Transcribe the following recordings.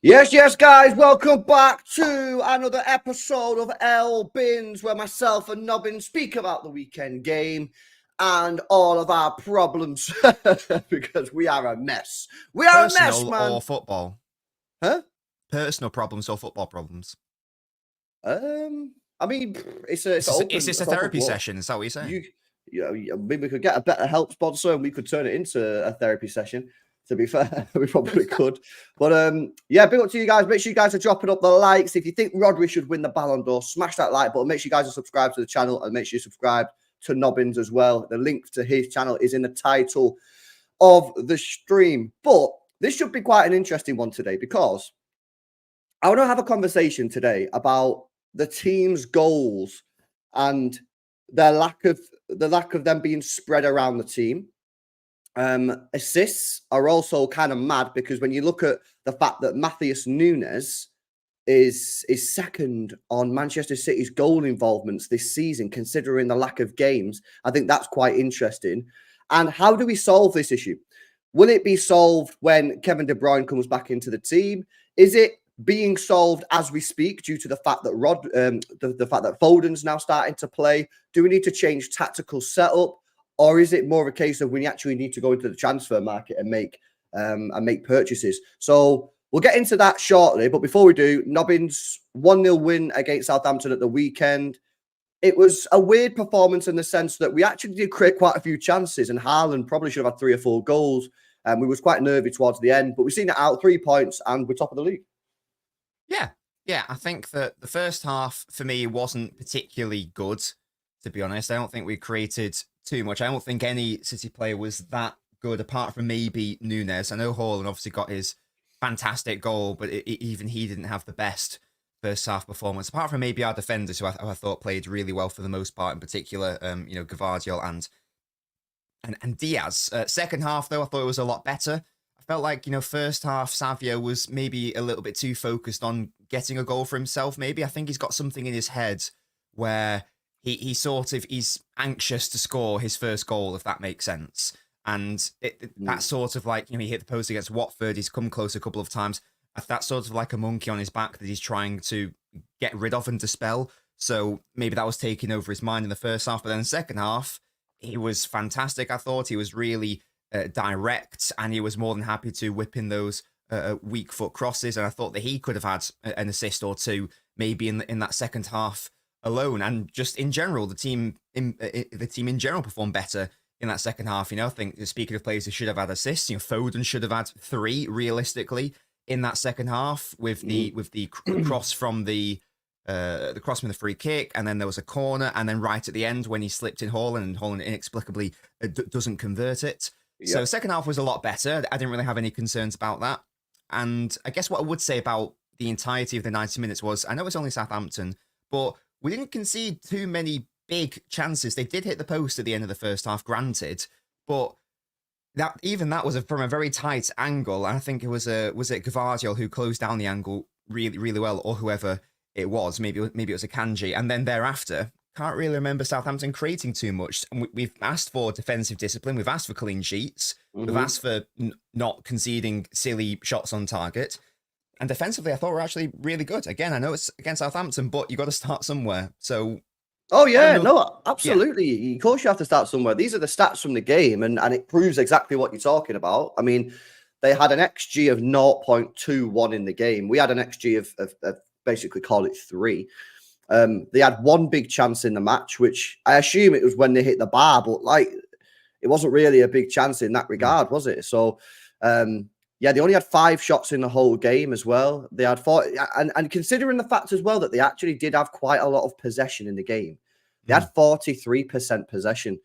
Yes, guys, welcome back to another episode of L Bins, where myself and Nobbin speak about the weekend game and all of our problems because we are a mess. We are a mess, Personal man. or football? Huh? Personal problems or football problems? I mean, it's open. Is this a therapy session? Is that what you're saying? Maybe we could get a better help sponsor and we could turn it into a therapy session. To be fair, we probably could. But yeah, big up to you guys. Make sure you guys are dropping up the likes. If you think Rodri should win the Ballon d'Or, smash that like button. Make sure you guys are subscribed to the channel and make sure you subscribe to Nobbins as well. The link to his channel is in the title of the stream. But this should be quite an interesting one today because I want to have a conversation today about the team's goals and the lack of them being spread around the team. Assists are also kind of mad because when you look at the fact that Matheus Nunes is second on Manchester City's goal involvements this season, considering the lack of games, I think that's quite interesting. And how do we solve this issue? Will it be solved when Kevin De Bruyne comes back into the team? Is it being solved as we speak due to the fact that the fact that Foden's now starting to play? Do we need to change tactical setup? Or is it more of a case of we actually need to go into the transfer market and make purchases? So we'll get into that shortly. But before we do, Nobbins 1-0 win against Southampton at the weekend. It was a weird performance in the sense that we actually did create quite a few chances, and Haaland probably should have had 3 or 4 goals. We was quite nervy towards the end, but we've seen it out, 3 points, and we're top of the league. Yeah. I think that the first half for me wasn't particularly good, to be honest. I don't think we created too much. I don't think any City player was that good, apart from maybe Nunes. I know Haaland obviously got his fantastic goal, but even he didn't have the best first half performance, apart from maybe our defenders, who I thought played really well for the most part, in particular, Gvardiol and Diaz. Second half, though, I thought it was a lot better. I felt like, first half, Savio was maybe a little bit too focused on getting a goal for himself, maybe. I think he's got something in his head where he's anxious to score his first goal, if that makes sense. And that's sort of like, he hit the post against Watford, he's come close a couple of times. That's sort of like a monkey on his back that he's trying to get rid of and dispel. So maybe that was taking over his mind in the first half. But then the second half, he was fantastic. I thought he was really direct, and he was more than happy to whip in those weak foot crosses. And I thought that he could have had an assist or two, maybe in that second half alone. And just in general, the team in general performed better in that second half. I think, speaking of players who should have had assists, Foden should have had 3 realistically in that second half with the cross from the free kick, and then there was a corner, and then right at the end when he slipped in Haaland, and Haaland inexplicably doesn't convert it. Yep. So second half was a lot better. I didn't really have any concerns about that. And I guess what I would say about the entirety of the 90 minutes was, I know it's only Southampton, but we didn't concede too many big chances. They did hit the post at the end of the first half, granted, but that was from a very tight angle. And I think it was it Gvardiol who closed down the angle really, really well, or whoever it was. Maybe it was a Kanji. And then thereafter, can't really remember Southampton creating too much. And we've asked for defensive discipline. We've asked for clean sheets. We've asked for not conceding silly shots on target. And defensively, I thought we're actually really good. Again, I know it's against Southampton, but you got to start somewhere. So, oh yeah, no, absolutely. Yeah. Of course, you have to start somewhere. These are the stats from the game, and it proves exactly what you're talking about. I mean, they had an XG of 0.21 in the game. We had an XG of basically call it 3. They had 1 big chance in the match, which I assume it was when they hit the bar, but it wasn't really a big chance in that regard, was it? So, yeah, they only had 5 shots in the whole game as well. They had 4, and considering the fact as well that they actually did have quite a lot of possession in the game, they had 43% possession.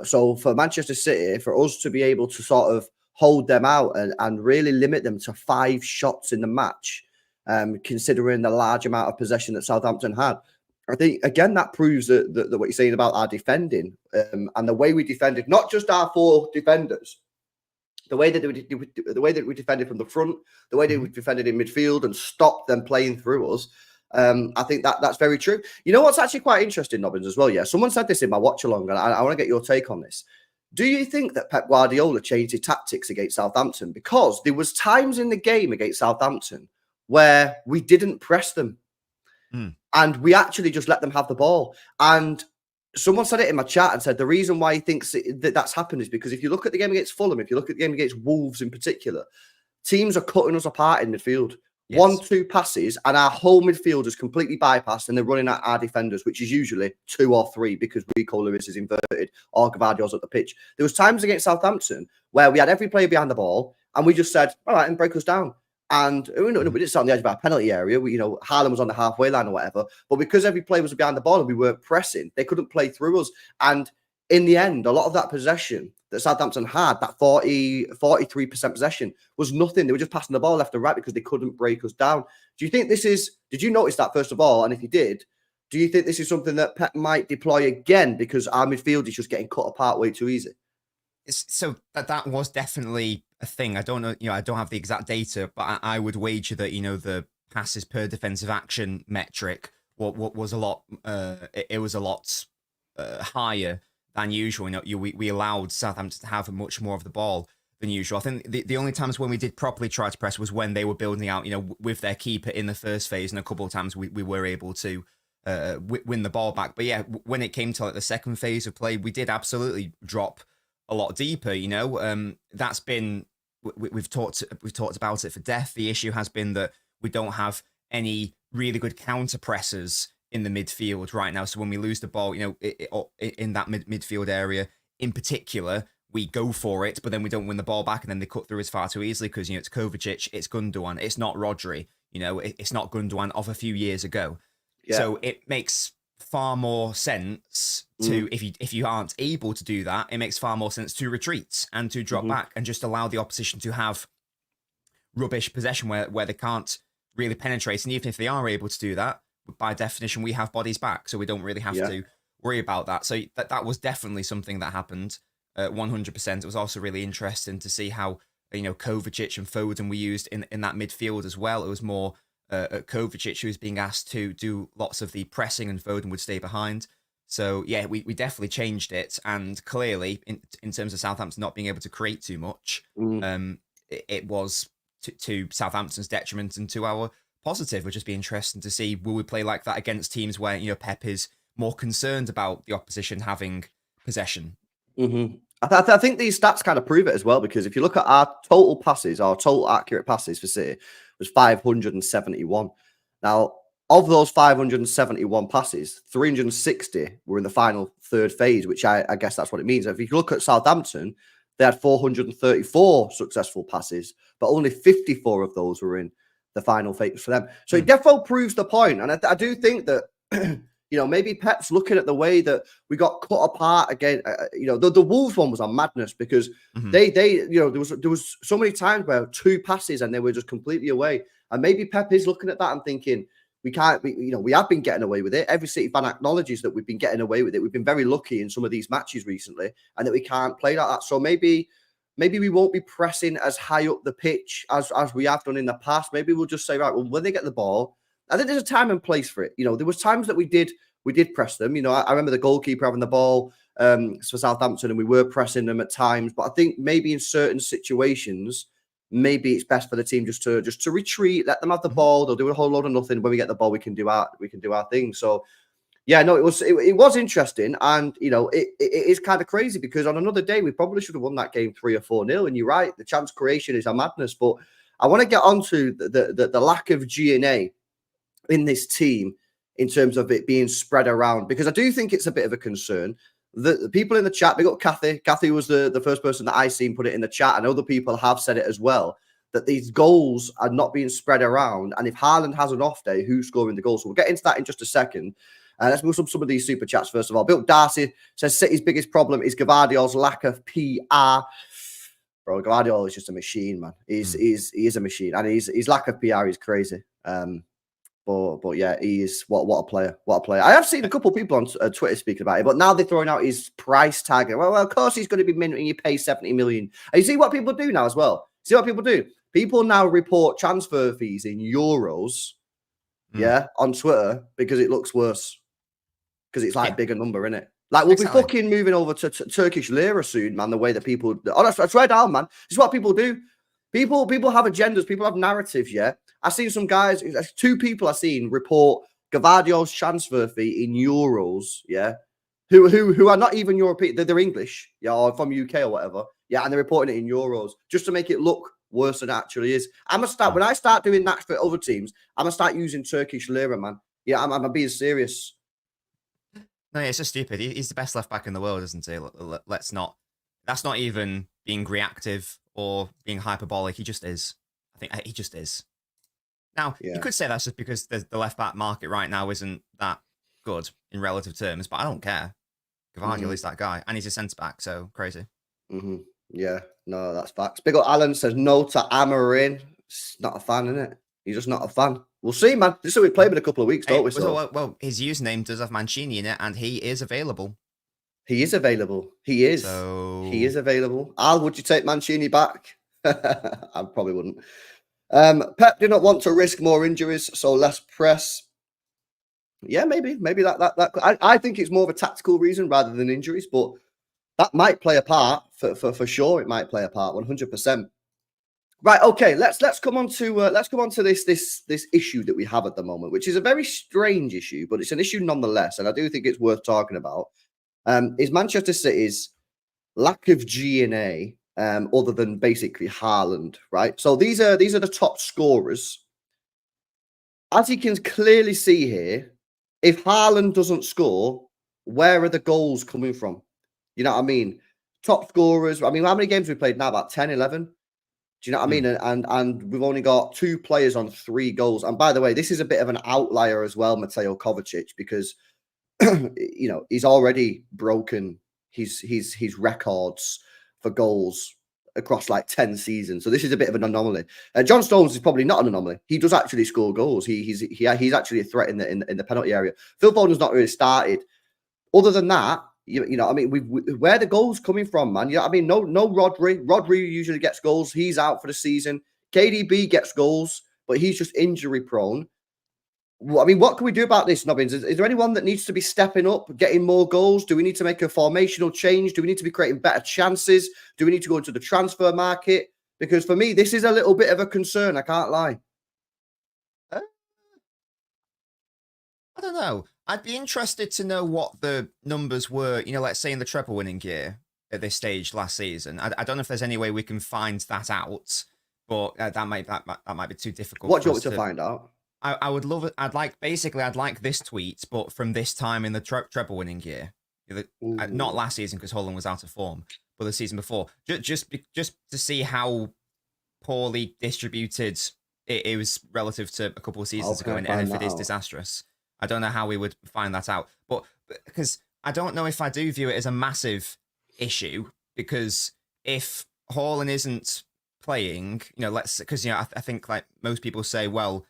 So for Manchester City, for us to be able to sort of hold them out and really limit them to 5 shots in the match, considering the large amount of possession that Southampton had, I think, again, that proves that what you're saying about our defending and the way we defended, not just our 4 defenders, the way that we defended from the front, the way that we defended in midfield and stopped them playing through us. I think that's very true. You know what's actually quite interesting, Nobbins, as well? Yeah, someone said this in my watch along, and I want to get your take on this. Do you think that Pep Gvardiol changed his tactics against Southampton? Because there was times in the game against Southampton where we didn't press them. And we actually just let them have the ball. And someone said it in my chat and said the reason why he thinks that's happened is because if you look at the game against Fulham, if you look at the game against Wolves in particular, teams are cutting us apart in midfield. Yes. 1-2 passes, and our whole midfield is completely bypassed, and they're running at our defenders, which is usually 2 or 3 because Rico Lewis is inverted or Gvardiol's at the pitch. There was times against Southampton where we had every player behind the ball, and we just said, all right, and break us down. And we didn't sit on the edge of our penalty area. Haaland was on the halfway line or whatever. But because every player was behind the ball and we weren't pressing, they couldn't play through us. And in the end, a lot of that possession that Southampton had, that 43% possession, was nothing. They were just passing the ball left and right because they couldn't break us down. Do you think did you notice that first of all? And if you did, do you think this is something that Pep might deploy again because our midfield is just getting cut apart way too easy? So that was definitely a thing. I don't know, I don't have the exact data, but I would wager that, the passes per defensive action metric was a lot, it was a lot higher than usual. We allowed Southampton to have much more of the ball than usual. I think the only times when we did properly try to press was when they were building out, with their keeper in the first phase, and a couple of times we were able to win the ball back. But yeah, when it came to the second phase of play, we did absolutely drop a lot deeper. That's been, we've talked about it for death. The issue has been that we don't have any really good counter pressers in the midfield right now. So when we lose the ball, in that midfield area in particular, we go for it, but then we don't win the ball back, and then they cut through us far too easily because it's Kovacic, it's Gundogan, it's not Rodri, it's not Gundogan of a few years ago. Yeah. So it makes far more sense to if you aren't able to do that, it makes far more sense to retreat and to drop back and just allow the opposition to have rubbish possession where they can't really penetrate. And even if they are able to do that, by definition, we have bodies back, so we don't really have to worry about that. So that was definitely something that happened 100%. It was also really interesting to see how Kovacic and Foden were used in that midfield as well. It was more Kovacic who was being asked to do lots of the pressing, and Foden would stay behind. So yeah, we definitely changed it, and clearly in terms of Southampton not being able to create too much, it was to Southampton's detriment and to our positive. Would just be interesting to see, will we play like that against teams where Pep is more concerned about the opposition having possession? I think these stats kind of prove it as well, because if you look at our total passes, our total accurate passes for City was 571. Now, of those 571 passes, 360 were in the final third phase, which I guess that's what it means. If you look at Southampton, they had 434 successful passes, but only 54 of those were in the final phase for them. So it definitely proves the point. And I do think that, maybe Pep's looking at the way that we got cut apart again. The Wolves one was a madness because there was so many times where 2 passes and they were just completely away. And maybe Pep is looking at that and thinking, we have been getting away with it. Every City fan acknowledges that we've been getting away with it. We've been very lucky in some of these matches recently, and that we can't play like that. So maybe we won't be pressing as high up the pitch as we have done in the past. Maybe we'll just say, right, well, when they get the ball, I think there's a time and place for it. There was times that we did press them. I remember the goalkeeper having the ball for Southampton, and we were pressing them at times. But I think maybe in certain situations, maybe it's best for the team just to retreat, let them have the ball. They'll do a whole load of nothing. When we get the ball, we can do our thing. So yeah, no, it was interesting, and it is kind of crazy because on another day we probably should have won that game 3 or 4-0. And you're right, the chance creation is a madness. But I want to get onto the lack of G&A in this team in terms of it being spread around, because I do think it's a bit of a concern. The people in the chat, big up Kathy. Kathy was the first person that I seen put it in the chat, and other people have said it as well, that these goals are not being spread around. And if Haaland has an off day, who's scoring the goals? So we'll get into that in just a second. Let's move some of these super chats first of all. Bill Darcy says City's biggest problem is Gvardiol's lack of PR. Bro, Gvardiol is just a machine, man. He is a machine, and his lack of PR is crazy. But yeah, he is what a player. What a player. I have seen a couple of people on Twitter speaking about it, but now they're throwing out his price tag. Well, of course he's going to be mint when you pay 70 million. And you see what people do now as well? See what people do? People now report transfer fees in euros, on Twitter, because it looks worse. Because it's like a bigger number, isn't it? Like, we'll be fucking moving over to Turkish lira soon, man, the way that people... Oh, that's right down, man. This is what people do. People have agendas. People have narratives, yeah? I've seen some guys, 2 people I've seen report Gvardiol's transfer fee in euros, yeah, who are not even European, they're English, yeah, or from UK or whatever, yeah, and they're reporting it in euros just to make it look worse than it actually is. I'm gonna start when I start doing that for other teams. I'm gonna start using Turkish lira, man. Yeah, I'm being serious. No, it's just stupid. He's the best left back in the world, isn't he? Let's not. That's not even being reactive or being hyperbolic. He just is. I think he just is. Now, you could say that's just because the left back market right now isn't that good in relative terms, but I don't care. Gvardiol is that guy, and he's a centre back, so crazy. Yeah, no, that's facts. Big up Alan says no to Amarin. Not a fan, isn't it? He's just not a fan. We'll see, man. This is what we play in a couple of weeks, don't we? So, well, his username does have Mancini in it, and he is available. He is available. He is. So... He is available. Al, would you take Mancini back? I probably wouldn't. Pep did not want to risk more injuries, so less press. Yeah, maybe that. I think it's more of a tactical reason rather than injuries, but that might play a part for sure. It might play a part 100%. Right. Okay. Let's come on to this issue that we have at the moment, which is a very strange issue, but it's an issue nonetheless, and I do think it's worth talking about. Is Manchester City's lack of G&A, other than basically Haaland, right? So these are the top scorers. As you can clearly see here, if Haaland doesn't score, where are the goals coming from? You know what I mean? Top scorers. I mean, how many games have we played now? About 10, 11? Do you know what I mean? And we've only got 2 players on 3 goals. And by the way, this is a bit of an outlier as well, Mateo Kovacic, because you know, he's already broken his records for goals across like 10 seasons. So this is a bit of an anomaly. John Stones is probably not an anomaly. He does actually score goals. He's actually a threat in the penalty area. Phil Foden's not really started. Other than that, you know, I mean, where are the goals coming from, man? You know, I mean, no Rodri. Rodri usually gets goals. He's out for the season. KDB gets goals, but he's just injury prone. I mean, what can we do about this, Nobbins? Is there anyone that needs to be stepping up, getting more goals? Do we need to make a formational change? Do we need to be creating better chances? Do we need to go into the transfer market? Because for me, this is a little bit of a concern. I can't lie. I don't know. I'd be interested to know what the numbers were, you know, let's say in the treble winning year at this stage last season. I don't know if there's any way we can find that out, but that might be too difficult. What do you want me to find out? I would love it. I'd like this tweet, but from this time in the treble winning year, not last season because Holland was out of form, but the season before, just to see how poorly distributed it was relative to a couple of seasons ago, and if it is disastrous. I don't know how we would find that out, but because I don't know if I do view it as a massive issue, because if Holland isn't playing, you know, because you know, I think like most people say, well,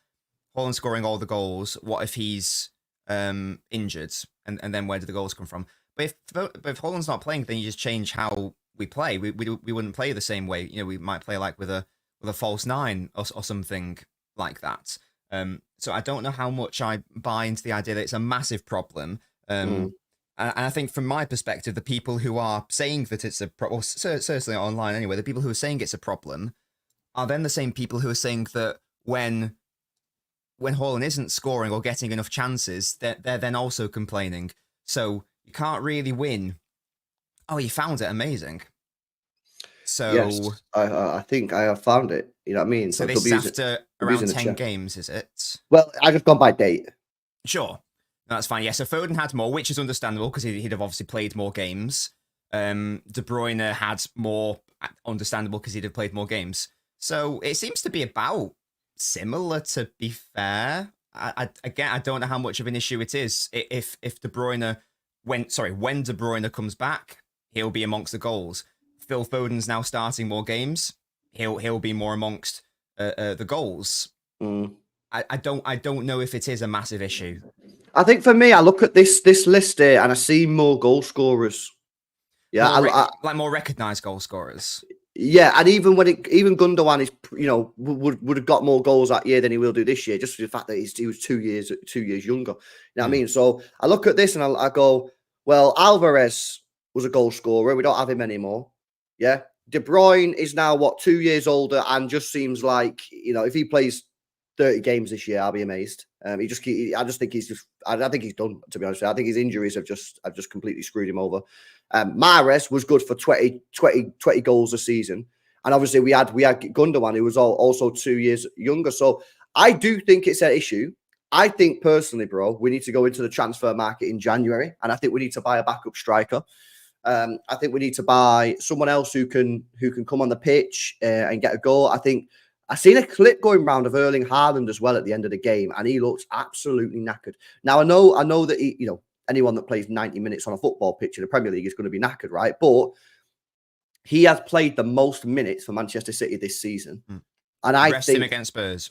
Holland scoring all the goals, what if he's injured, and then where do the goals come from? But if Holland's not playing, then you just change how we play. We wouldn't play the same way. You know, we might play like with a false 9 or something like that. So I don't know how much I buy into the idea that it's a massive problem. And I think from my perspective, the people who are saying that it's a problem, certainly online anyway, the people who are saying it's a problem are then the same people who are saying that when Haaland isn't scoring or getting enough chances, they're then also complaining. So you can't really win. Oh, you found it. Amazing. So yes, I think I have found it. You know what I mean? So this is after around 10 games, is it? Well, I just gone by date. Sure. That's fine. Yeah, so Foden had more, which is understandable because he'd have obviously played more games. De Bruyne had more, understandable because he'd have played more games. So it seems to be about similar, to be fair. Again, I don't know how much of an issue it is. If De Bruyne, when De Bruyne comes back, he'll be amongst the goals. Phil Foden's now starting more games. He'll be more amongst the goals. I don't know if it is a massive issue. I think for me, I look at this list here and I see more goal scorers. Yeah, like more recognised goal scorers. Yeah, and even even Gundogan is, you know, would have got more goals that year than he will do this year, just for the fact that he was 2 years younger. You know what I mean? So I look at this and I go, well, Alvarez was a goal scorer. We don't have him anymore. Yeah, De Bruyne is now 2 years older and just seems like, you know, if he plays 30 games this year, I'll be amazed. I think I think he's done, to be honest. I think his injuries have just completely screwed him over. Mahrez was good for 20 goals a season. And obviously we had Gundogan, who was also 2 years younger. So I do think it's an issue. I think personally, bro, we need to go into the transfer market in January. And I think we need to buy a backup striker. I think we need to buy someone else who can come on the pitch and get a goal. I think I've seen a clip going around of Erling Haaland as well at the end of the game, and he looked absolutely knackered. Now I know that anyone that plays 90 minutes on a football pitch in the Premier League is going to be knackered, right? But he has played the most minutes for Manchester City this season. And I Rest him against Spurs.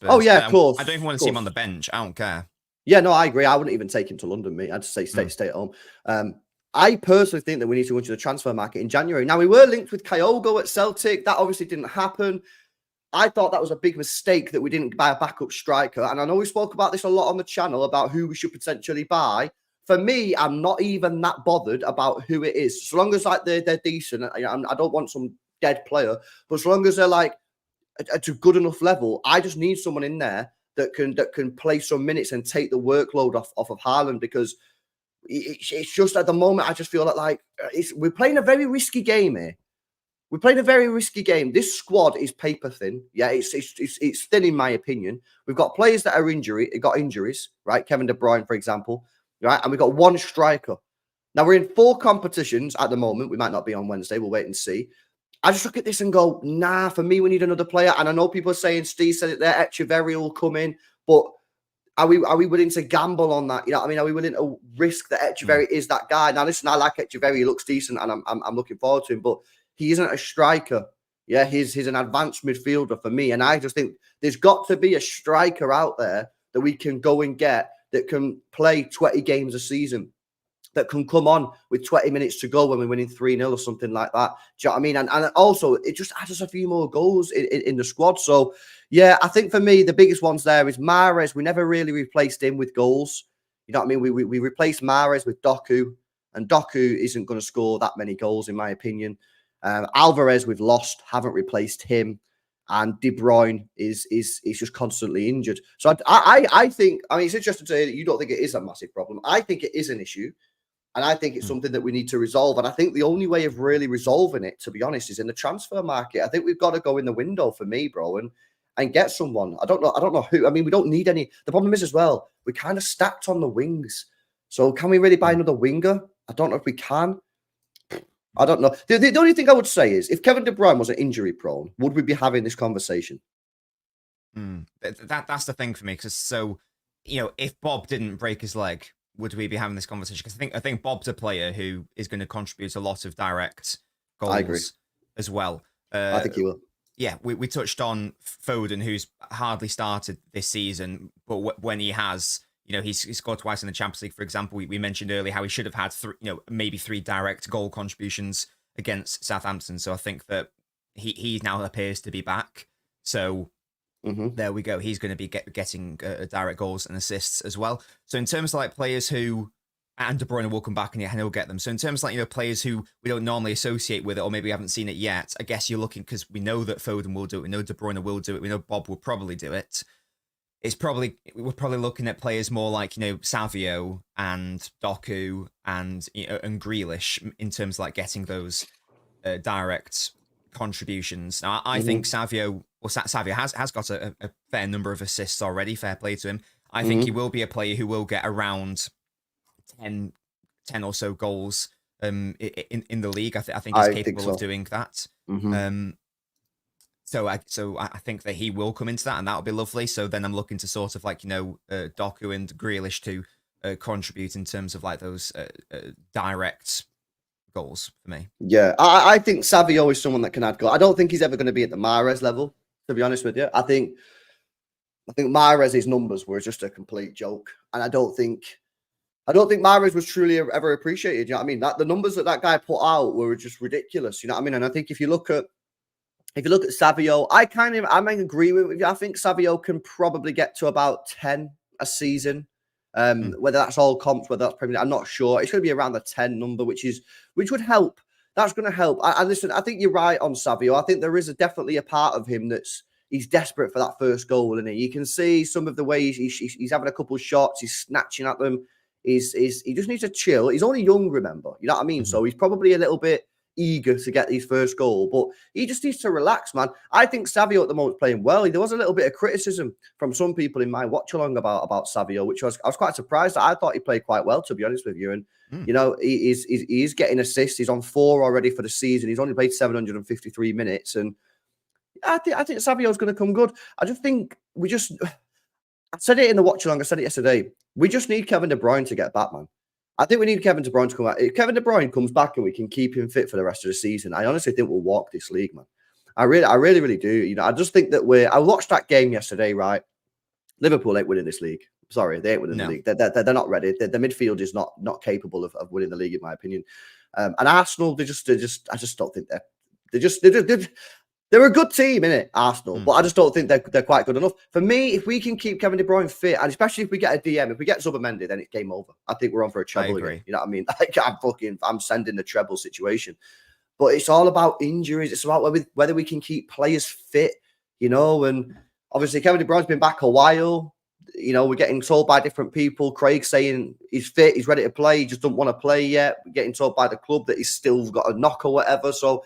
Oh yeah, of course. I don't even want to see him on the bench. I don't care. Yeah, no, I agree. I wouldn't even take him to London, mate. I'd just say stay at home. I personally think that we need to go into the transfer market in January. Now, we were linked with Kyogo at Celtic. That obviously didn't happen. I thought that was a big mistake that we didn't buy a backup striker. And I know we spoke about this a lot on the channel about who we should potentially buy. For me, I'm not even that bothered about who it is. So long as they're decent, I don't want some dead player. But so long as they're like at a good enough level, I just need someone in there that can play some minutes and take the workload off of Haaland, because it's just at the moment I just feel like we're playing a very risky game here. We're playing a very risky game. This squad is paper thin. Yeah, it's thin in my opinion. We've got players that got injuries, right? Kevin De Bruyne, for example, right? And we've got one striker. Now we're in 4 competitions at the moment. We might not be on Wednesday. We'll wait and see. I just look at this and go, nah, for me, we need another player. And I know people are saying, Steve said it there, Echeverry will come in, but are we willing to gamble on that? You know what I mean? Are we willing to risk that Echeverry is that guy? Now, listen, I like Echeverry. He looks decent, and I'm looking forward to him, but he isn't a striker. Yeah, he's an advanced midfielder for me. And I just think there's got to be a striker out there that we can go and get that can play 20 games a season, that can come on with 20 minutes to go when we're winning 3-0 or something like that. Do you know what I mean? And also, it just adds us a few more goals in the squad. So, yeah, I think for me, the biggest ones there is Mahrez. We never really replaced him with goals. You know what I mean? We replaced Mahrez with Doku, and Doku isn't going to score that many goals, in my opinion. Alvarez, we've lost, haven't replaced him. And De Bruyne is just constantly injured. So I think, I mean, it's interesting to say that you don't think it is a massive problem. I think it is an issue. And I think it's something that we need to resolve. And I think the only way of really resolving it, to be honest, is in the transfer market. I think we've got to go in the window for me, bro, and get someone. I don't know who. I mean, we don't need any. The problem is as well, we're kind of stacked on the wings. So can we really buy another winger? I don't know if we can. I don't know. The only thing I would say is, if Kevin De Bruyne wasn't injury prone, would we be having this conversation? That's the thing for me. Because if Bob didn't break his leg, would we be having this conversation? Because I think Bob's a player who is going to contribute a lot of direct goals as well. I think he will. Yeah, we touched on Foden, who's hardly started this season, but when he has, he's scored twice in the Champions League, for example. We mentioned earlier how he should have had maybe 3 direct goal contributions against Southampton. So I think that he now appears to be back. So there we go. He's going to be getting direct goals and assists as well. So in terms of players who, and De Bruyne will come back and he'll get them. So in terms of players who we don't normally associate with it, or maybe we haven't seen it yet, I guess you're looking, because we know that Foden will do it, we know De Bruyne will do it, we know Bob will probably do it. We're probably looking at players more like Savio and Doku and and Grealish in terms of getting those direct contributions. Now I think Savio has got a fair number of assists already. Fair play to him. I think he will be a player who will get around 10 or so goals in the league. I think he's capable of doing that. So I think that he will come into that, and that'll be lovely. So then I'm looking to sort of Doku and Grealish to contribute in terms of those direct goals for me. Yeah, I think Savio is someone that can add goals. I don't think he's ever going to be at the Mahrez level, to be honest with you. I think Mahrez's numbers were just a complete joke, and I don't think Mahrez was truly ever appreciated. You know what I mean? The numbers that guy put out were just ridiculous. You know what I mean? And I think if you look at Savio, I might agree with you. I think Savio can probably get to about 10 a season. Whether that's all comps, whether that's Premier League, I'm not sure. It's going to be around the 10 number, which would help. That's going to help. And listen, I think you're right on Savio. I think there is definitely a part of him that's he's desperate for that first goal, isn't he? You can see some of the way he's having a couple of shots, he's snatching at them. He just needs to chill. He's only young, remember. You know what I mean? So he's probably a little bit eager to get his first goal, but he just needs to relax, man. I think Savio at the moment is playing well. There was a little bit of criticism from some people in my watch along about Savio, which I was quite surprised at. I thought he played quite well, to be honest with you. And you know, he's getting assists. He's on 4 already for the season. He's only played 753 minutes, and I think Savio's going to come good. I just think I said it in the watch along. I said it yesterday. We just need Kevin De Bruyne to get back, man. I think we need Kevin De Bruyne to come out. If Kevin De Bruyne comes back and we can keep him fit for the rest of the season, I honestly think we'll walk this league, man. I really do. You know, I just think that I watched that game yesterday, right? Liverpool ain't winning this league. Sorry, they ain't winning the league. They're not ready. The midfield is not capable of winning the league, in my opinion. And Arsenal, I just don't think they're a good team, innit, Arsenal, but I just don't think they're quite good enough. For me, if we can keep Kevin De Bruyne fit, and especially if we get a DM, if we get Zubimendi, then it's game over. I think we're on for a treble again. You know what I mean? Like, I'm sending the treble situation. But it's all about injuries. It's about whether we can keep players fit, you know, and obviously Kevin De Bruyne's been back a while. You know, we're getting told by different people. Craig saying he's fit, he's ready to play, he just don't want to play yet. We're getting told by the club that he's still got a knock or whatever. So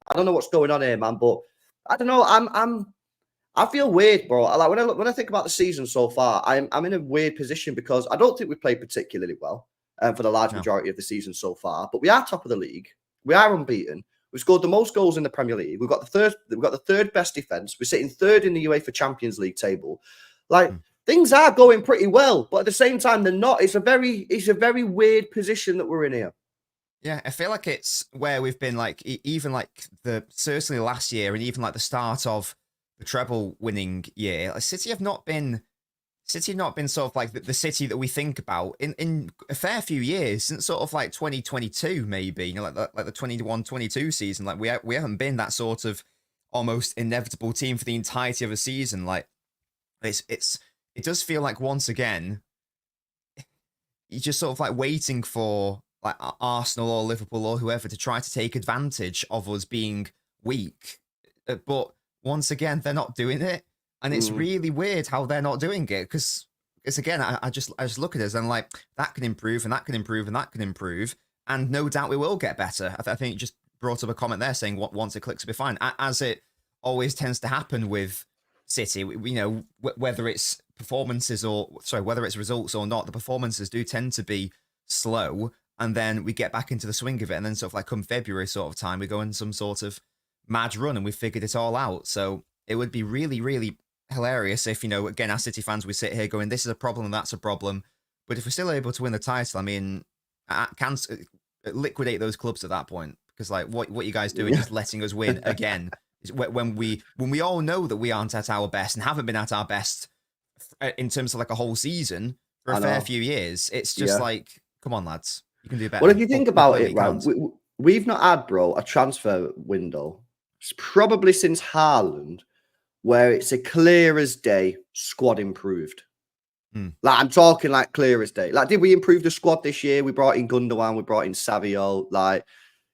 I don't know what's going on here, man. But I don't know. I feel weird, bro. Like when I think about the season so far, I'm in a weird position because I don't think we played particularly well for the large majority of the season so far. But we are top of the league. We are unbeaten. We've scored the most goals in the Premier League. We've got the third best defense. We're sitting third in the UEFA Champions League table. Like things are going pretty well, but at the same time, they're not. It's a very weird position that we're in here. Yeah, I feel like it's where we've been, like, even like certainly last year, and even like the start of the treble winning year. City have not been sort of like the City that we think about in a fair few years, since sort of like 2022, maybe, you know, like the 21-22 season. Like we haven't been that sort of almost inevitable team for the entirety of a season. Like it does feel like once again you're just sort of like waiting for like Arsenal or Liverpool or whoever to try to take advantage of us being weak. But once again, they're not doing it. And it's really weird how they're not doing it, because it's, again, I just look at us and like, that can improve and that can improve and that can improve. And no doubt we will get better. I think you just brought up a comment there saying once it clicks, it'll be fine. As it always tends to happen with City, you know, whether it's whether it's results or not, the performances do tend to be slow. And then we get back into the swing of it. And then sort of like come February sort of time, we go in some sort of mad run and we've figured it all out. So it would be really, really hilarious if, you know, again, as City fans, we sit here going, this is a problem and that's a problem. But if we're still able to win the title, I mean, I can liquidate those clubs at that point. Because like what you guys doing, just letting us win again, when we all know that we aren't at our best and haven't been at our best in terms of like a whole season for a fair few years. It's just like, come on, lads. You can do better. Well, if you think about it, right, we've not had, bro, a transfer window. It's probably since Haaland, where it's a clear as day squad improved. Like, I'm talking like clear as day. Like, did we improve the squad this year? We brought in Gundogan, we brought in Savio. Like,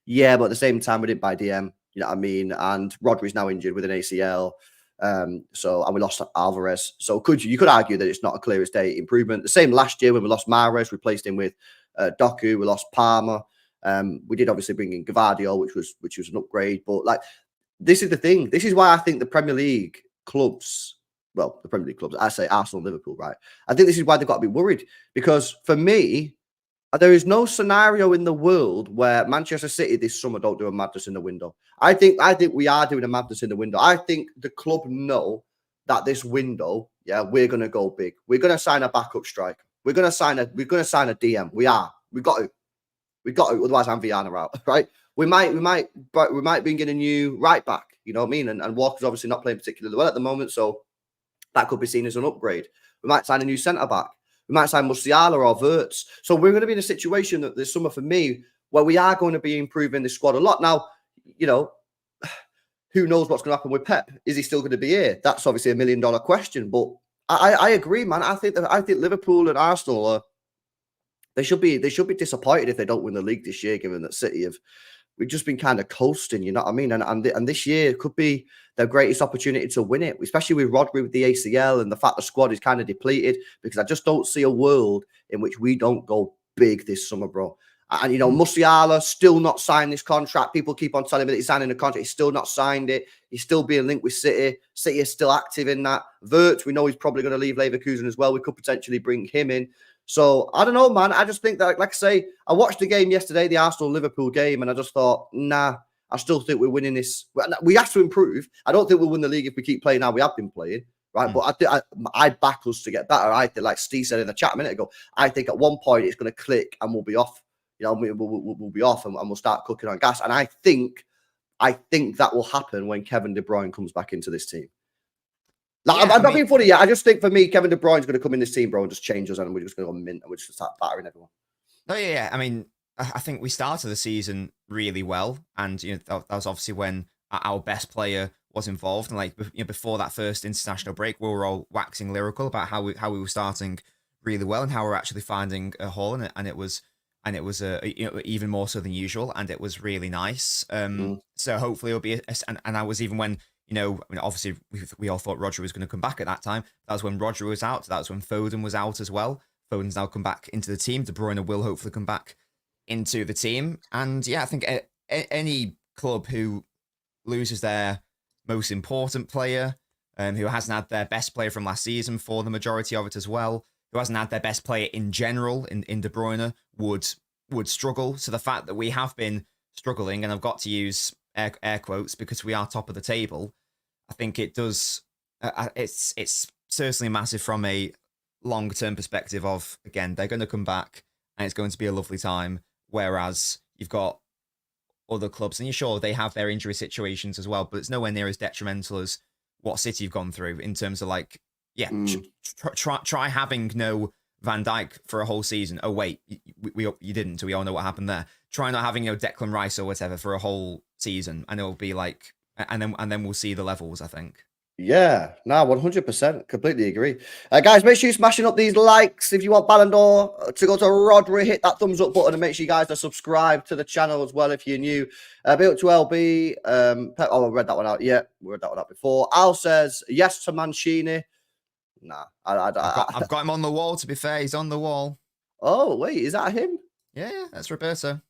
yeah, but at the same time, we didn't buy DM. You know what I mean? And Rodri's now injured with an ACL. And we lost Alvarez. So you could argue that it's not a clear as day improvement. The same last year when we lost Mahrez, replaced him with Doku. We lost Palmer. We did obviously bring in Gvardiol, which was an upgrade. But like, this is the thing. This is why I think the Premier League clubs, I say Arsenal, Liverpool, right? I think this is why they've got to be worried, because for me, there is no scenario in the world where Manchester City this summer don't do a madness in the window. I think we are doing a madness in the window. I think the club know that this window, we're going to go big. We're going to sign a backup striker. We're going to sign a DM. We got to. Otherwise, Viana out, right? We might bring in a new right back. You know what I mean? And Walker's obviously not playing particularly well at the moment, so that could be seen as an upgrade. We might sign a new centre back. We might sign Musiala or Wirtz. So we're going to be in a situation that this summer for me where we are going to be improving the squad a lot. Now, you know, who knows what's going to happen with Pep? Is he still going to be here? That's obviously $1 million question. But I agree, man. I think Liverpool and Arsenal they should be disappointed if they don't win the league this year, given that City have we've just been kind of coasting, you know what I mean? And this year could be their greatest opportunity to win it, especially with Rodri with the ACL and the fact the squad is kind of depleted, because I just don't see a world in which we don't go big this summer, bro. And, you know, Musiala still not signed this contract. People keep on telling me that he's signing a contract. He's still not signed it. He's still being linked with City. City is still active in that. Wirtz, we know he's probably going to leave Leverkusen as well. We could potentially bring him in. So, I don't know, man. I just think that, like I say, I watched the game yesterday, the Arsenal-Liverpool game, and I just thought, nah, I still think we're winning this. We have to improve. I don't think we'll win the league if we keep playing how we have been playing, right? But I'd back us to get better. I think, like Steve said in the chat a minute ago, I think at one point it's going to click and we'll be off. You know, we'll be off and we'll start cooking on gas. And I think that will happen when Kevin De Bruyne comes back into this team. Like, I'm not being funny yet. I just think for me, Kevin De Bruyne's going to come in this team, bro, and just change us, and we're just going to go mint and we're just going to start battering everyone. Oh yeah. I mean, I think we started the season really well, and you know that was obviously when our best player was involved. And like, you know, before that first international break, we were all waxing lyrical about how we were starting really well and how we're actually finding a hole in it, and it was you know, even more so than usual, and it was really nice. So hopefully it'll be and I was, even when, you know, I mean, obviously we all thought Rodri was going to come back at that time. That was when Rodri was out. That was when Foden was out as well. Foden's now come back into the team. De Bruyne will hopefully come back into the team. And yeah, I think any club who loses their most important player, who hasn't had their best player from last season for the majority of it as well, who hasn't had their best player in general in De Bruyne, would struggle. So the fact that we have been struggling, and I've got to use air quotes because we are top of the table, I think it does. It's certainly massive from a long-term perspective of, again, they're going to come back and it's going to be a lovely time. Whereas you've got other clubs, and you're sure they have their injury situations as well, but it's nowhere near as detrimental as what City have gone through in terms of, like, yeah, try having no Van Dijk for a whole season. Oh wait, you didn't. So we all know what happened there. Try not having, you know, Declan Rice or whatever for a whole season, and it'll be like, and then we'll see the levels, I think. Yeah, no, 100%. Completely agree. Guys, make sure you're smashing up these likes. If you want Ballon d'Or to go to Rodri, hit that thumbs up button, and make sure you guys are subscribed to the channel as well if you're new. Built to LB. I read that one out. Yeah, we read that one out before. Al says yes to Mancini. Nah, I've got him on the wall, to be fair. He's on the wall. Oh, wait, is that him? Yeah, that's Roberto.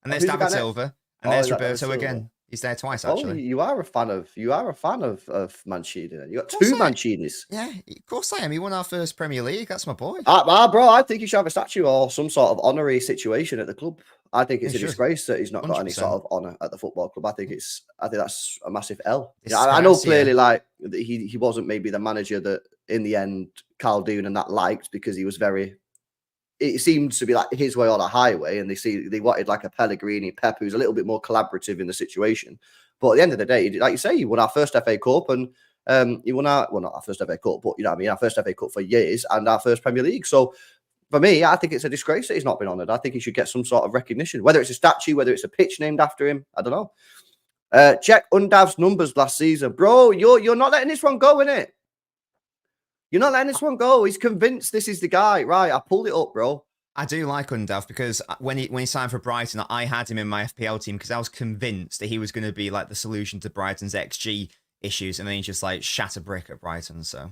And there's David Silva. And there's Roberto again. He's there twice, actually. Oh, you are a fan of Mancini. You got two Mancinis. Yeah, of course I am. He won our first Premier League. That's my boy. Bro, I think he should have a statue or some sort of honorary situation at the club. I think it's a disgrace that he's not 100%. Got any sort of honor at the football club. I think that's a massive L. I know clearly, like, that he wasn't maybe the manager that in the end Karl and that liked, because he was very. It seems to be like his way or the highway, and they wanted like a Pellegrini, Pep, who's a little bit more collaborative in the situation. But at the end of the day, like you say, he won our first FA Cup, and he won not our first FA Cup, but you know what I mean, our first FA Cup for years, and our first Premier League. So for me, I think it's a disgrace that he's not been honoured. I think he should get some sort of recognition, whether it's a statue, whether it's a pitch named after him. I don't know. Check Undav's numbers last season, bro. You're not letting this one go, innit? You're not letting this one go. He's convinced this is the guy. Right, I pulled it up, bro. I do like Undav, because when he signed for Brighton, I had him in my FPL team because I was convinced that he was going to be like the solution to Brighton's XG issues, and then he just like shat a brick at Brighton. So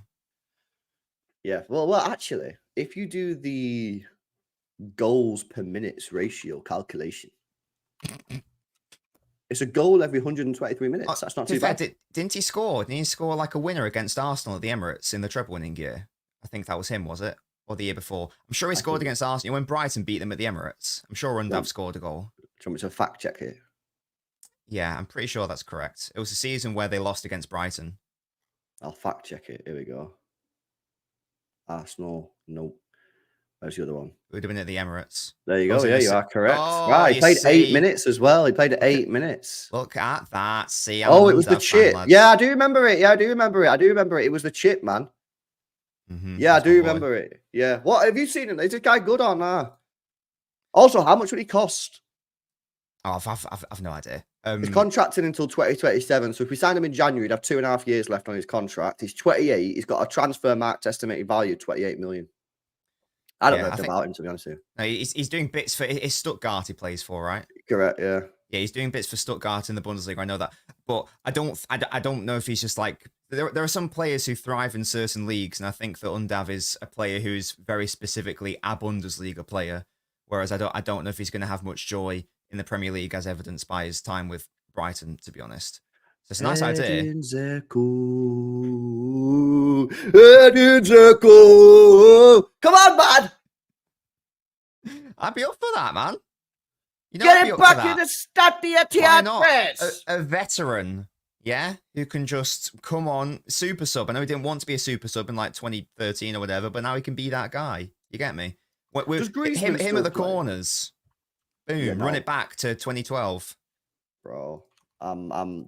yeah, well, actually, if you do the goals per minutes ratio calculation, it's a goal every 123 minutes. That's not too bad. Didn't he score? Didn't he score like a winner against Arsenal at the Emirates in the treble-winning year? I think that was him, was it? Or the year before? I'm sure he scored against Arsenal when Brighton beat them at the Emirates. I'm sure Undav scored a goal. Do you want me to fact check here? Yeah, I'm pretty sure that's correct. It was a season where they lost against Brighton. I'll fact check it. Here we go. Arsenal. Nope. Where's the other one? It would have been at the Emirates. There you go. Yeah, you are correct. Right, he played 8 minutes as well. He played 8 minutes. Look at that. See, it was the chip. Yeah, I do remember it. It was the chip, man. Yeah, I do remember it. Yeah. What have you seen him? Is this guy good or not? Also, how much would he cost? Oh, I've no idea. He's contracted until 2027. So if we signed him in January, he'd have 2.5 years left on his contract. He's 28. He's got a transfer market estimated value of 28 million. I don't know about him, to be honest with you. No, he's doing bits for. It's Stuttgart he plays for, right? Correct, yeah. Yeah, he's doing bits for Stuttgart in the Bundesliga. I know that, but I don't know if he's just like there are some players who thrive in certain leagues, and I think that Undav is a player who's very specifically a Bundesliga player. Whereas I don't know if he's going to have much joy in the Premier League, as evidenced by his time with Brighton. To be honest, so it's a nice idea. Edin Dzeko. Come on, man! I'd be up for that, man. You know, Get it back in the Stadia Teatris! A veteran, yeah, who can just come on, super sub. I know he didn't want to be a super sub in like 2013 or whatever, but now he can be that guy. You get me? Him at the corners. Boom, yeah, run it back to 2012. Bro,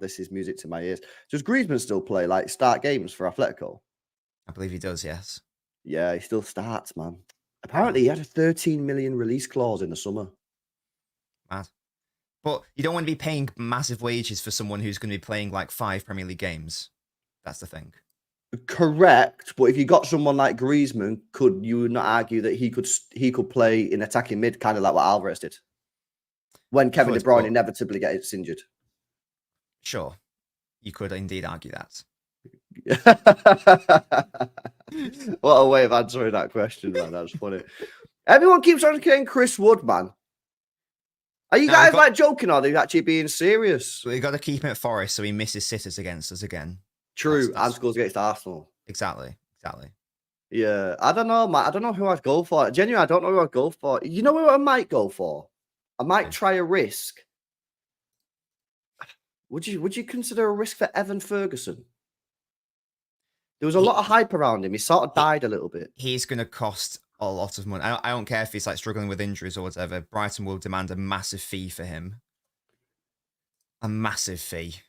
this is music to my ears. Does Griezmann still play, like, start games for Atletico? I believe he does, yes. Yeah, he still starts, man. Apparently, he had a 13 million release clause in the summer. Mad. But you don't want to be paying massive wages for someone who's going to be playing like 5 Premier League games. That's the thing. Correct, but if you got someone like Griezmann, could you not argue that he could play in attacking mid, kind of like what Alvarez did when Kevin De Bruyne inevitably gets injured? Sure, you could indeed argue that. What a way of answering that question, man. That's funny. Everyone keeps on saying Chris Wood, man. Are you guys like joking, or are they actually being serious? We got to keep him at Forest so he misses sitters against us again. True, and scores against Arsenal. Exactly. Yeah, I don't know, man. I don't know who I'd go for. Genuinely, I don't know who I'd go for. You know who I might go for? I might try a risk. Would you consider a risk for Evan Ferguson? There was a lot of hype around him. He sort of died a little bit. He's going to cost a lot of money. I don't care if he's like struggling with injuries or whatever. Brighton will demand a massive fee for him. A massive fee.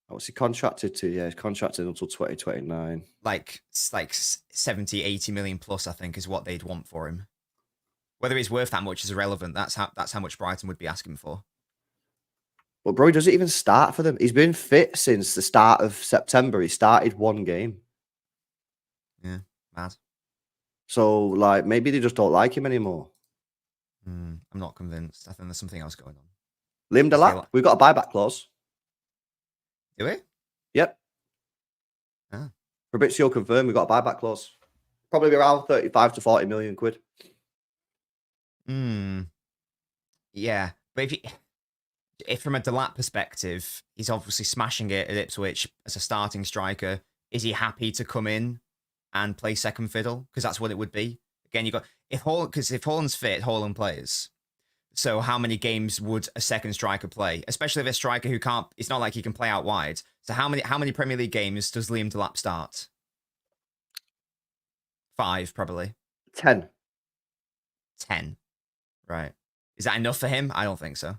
What's he contracted to? Yeah, he's contracted until 2029. Like 70, 80 million plus, I think, is what they'd want for him. Whether he's worth that much is irrelevant. That's how much Brighton would be asking for. Well, bro, he doesn't even start for them. He's been fit since the start of September. He started 1 game. Yeah, mad. So, like, maybe they just don't like him anymore. I'm not convinced. I think there's something else going on. Liam Delap, we've got a buyback clause. Do we? Yep. Ah. Fabrizio confirmed we've got a buyback clause. Probably around 35 to 40 million quid. Yeah. But if from a Delap perspective, he's obviously smashing it at Ipswich as a starting striker. Is he happy to come in and play second fiddle? Because that's what it would be. Again, you got if Haaland's fit, Haaland plays. So how many games would a second striker play? Especially if a striker who can't. It's not like he can play out wide. So how many Premier League games does Liam Delap start? 5, probably. 10. 10. Right. Is that enough for him? I don't think so.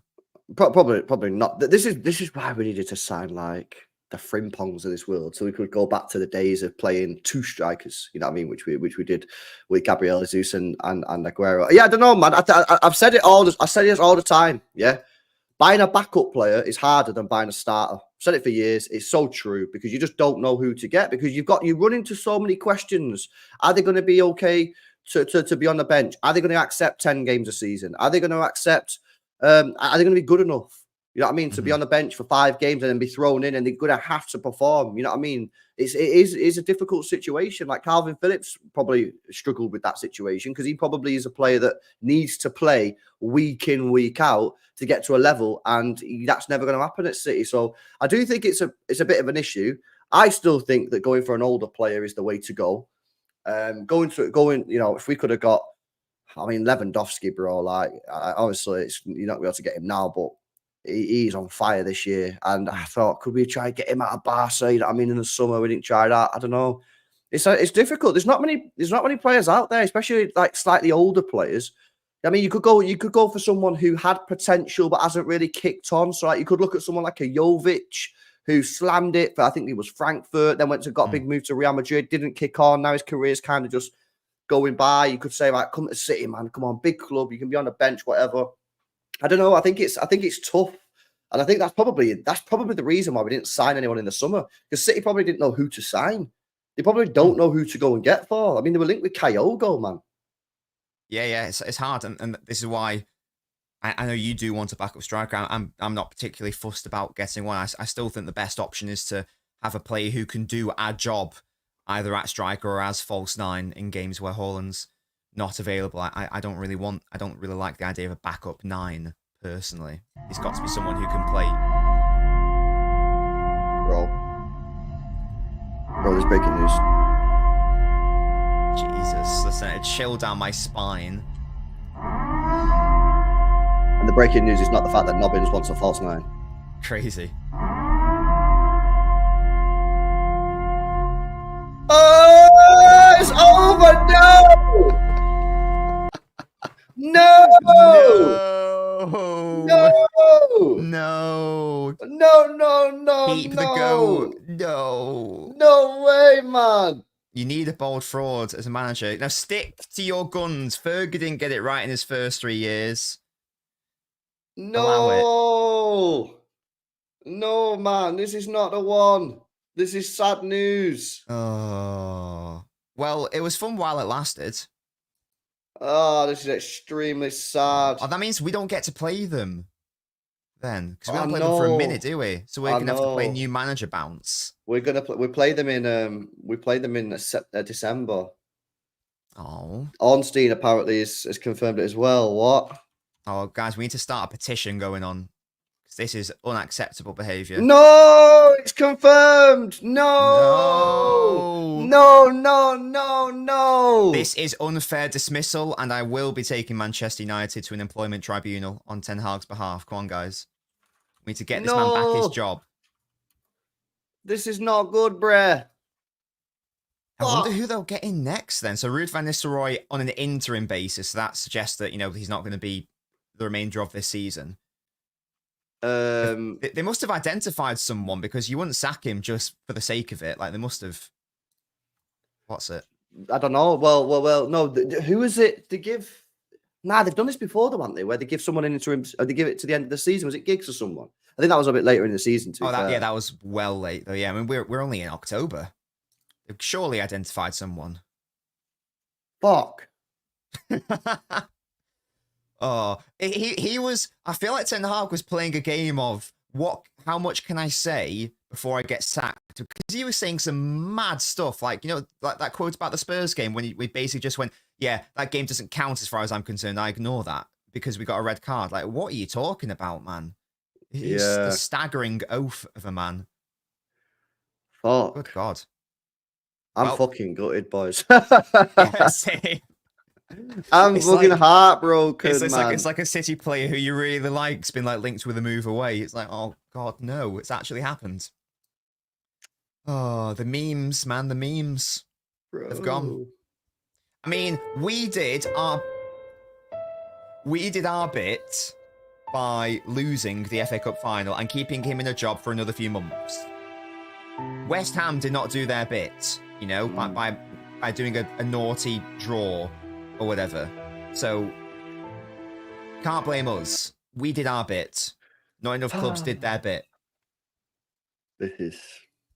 Probably not. This is why we needed to sign like the Frimpongs of this world, so we could go back to the days of playing 2 strikers. You know what I mean? Which we did with Gabriel Jesus and Aguero. Yeah, I don't know, man. I've said it all. I said it all the time. Yeah, buying a backup player is harder than buying a starter. I've said it for years. It's so true because you just don't know who to get because you run into so many questions. Are they going to be okay to be on the bench? Are they going to accept 10 games a season? Are they going to accept? Are they going to be good enough? You know what I mean? To be on the bench for 5 games and then be thrown in and they're going to have to perform. You know what I mean? It is a difficult situation. Like Calvin Phillips probably struggled with that situation because he probably is a player that needs to play week in, week out to get to a level. And that's never going to happen at City. So I do think it's a bit of an issue. I still think that going for an older player is the way to go. You know, if we could have got, I mean, Lewandowski, bro, like, obviously, you're not going to be able to get him now, but he's on fire this year. And I thought, could we try and get him out of Barca? You know what I mean? In the summer, we didn't try that. I don't know. It's difficult. There's not many players out there, especially like slightly older players. I mean, you could go for someone who had potential but hasn't really kicked on. So like, you could look at someone like a Jovic who slammed it for, I think it was Frankfurt, then got a big move to Real Madrid, didn't kick on. Now his career's kind of just going by. You could say, like, come to City, man. Come on, big club. You can be on the bench, whatever. I don't know. I think it's tough. And I think that's probably the reason why we didn't sign anyone in the summer. Because City probably didn't know who to sign. They probably don't know who to go and get for. I mean, they were linked with Kyogo, man. Yeah, it's hard. And this is why I know you do want a backup striker. I'm not particularly fussed about getting one. I still think the best option is to have a player who can do a job either at striker or as false nine in games where Haaland's not available. I don't really like the idea of a backup nine personally. It's got to be someone who can play. Bro, there's breaking news. Jesus, listen, it chilled down my spine. And the breaking news is not the fact that Nobbins wants a false nine. Crazy. Oh, it's over! No! No! Keep the goat. No. No way, man. You need a bold fraud as a manager. Now stick to your guns. Fergie didn't get it right in his first 3 years. No. No, man. This is not the one. This is sad news. Oh. Well, it was fun while it lasted. Oh, this is extremely sad. Oh, that means we don't get to play them then. Because we don't play them for a minute, do we? So we're going to have to play new manager bounce. We're going to we play them in December. Oh. Ornstein apparently has confirmed it as well. What? Oh, guys, we need to start a petition going on. This is unacceptable behavior. No, it's confirmed. No. This is unfair dismissal, and I will be taking Manchester United to an employment tribunal on Ten Hag's behalf. Come on, guys. We need to get this man back his job. This is not good, bruh. I wonder who they'll get in next then. So Ruud van Nistelrooy on an interim basis. So that suggests that, he's not going to be the remainder of this season. They must have identified someone, because you wouldn't sack him just for the sake of it. Like, they must have. What's it? I don't know. Well. No, who is it to give? Nah, they've done this before, though, haven't they? Where they give someone an interim, or they give it to the end of the season. Was it Giggs or someone? I think that was a bit later in the season too. That was well late though. Yeah, I mean we're only in October. They've surely identified someone. Fuck. Oh, he was. I feel like Ten Hag was playing a game of how much can I say before I get sacked? Because he was saying some mad stuff, like like that quote about the Spurs game when we basically just went, yeah, that game doesn't count as far as I'm concerned. I ignore that because we got a red card. Like, what are you talking about, man? He's a staggering oaf of a man. Fuck. Good God. I'm fucking gutted, boys. Yeah, same. I'm fucking heartbroken, man. It's like a City player who you really like's been linked with a move away. It's like, oh God, no, it's actually happened. Oh, the memes, man, the memes have gone. I mean, we did our bit by losing the FA Cup final and keeping him in a job for another few months. West Ham did not do their bit, by doing a naughty draw or whatever. So, can't blame us. We did our bit. Not enough clubs did their bit. This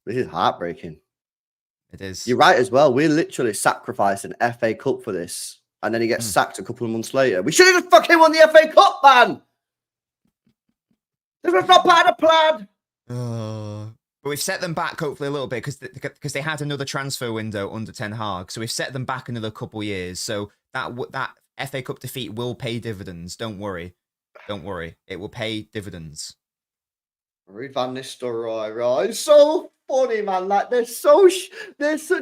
is heartbreaking. It is. You're right as well. We literally sacrificed an FA Cup for this. And then he gets sacked a couple of months later. We should have just fucking won the FA Cup, man! This was not part of the plan! But we've set them back, hopefully, a little bit, because they had another transfer window under Ten Hag. So we've set them back another couple years. So that FA Cup defeat will pay dividends. Don't worry. Don't worry. It will pay dividends. Ruud van Nistelrooy, right? It's so funny, man. Like, they're such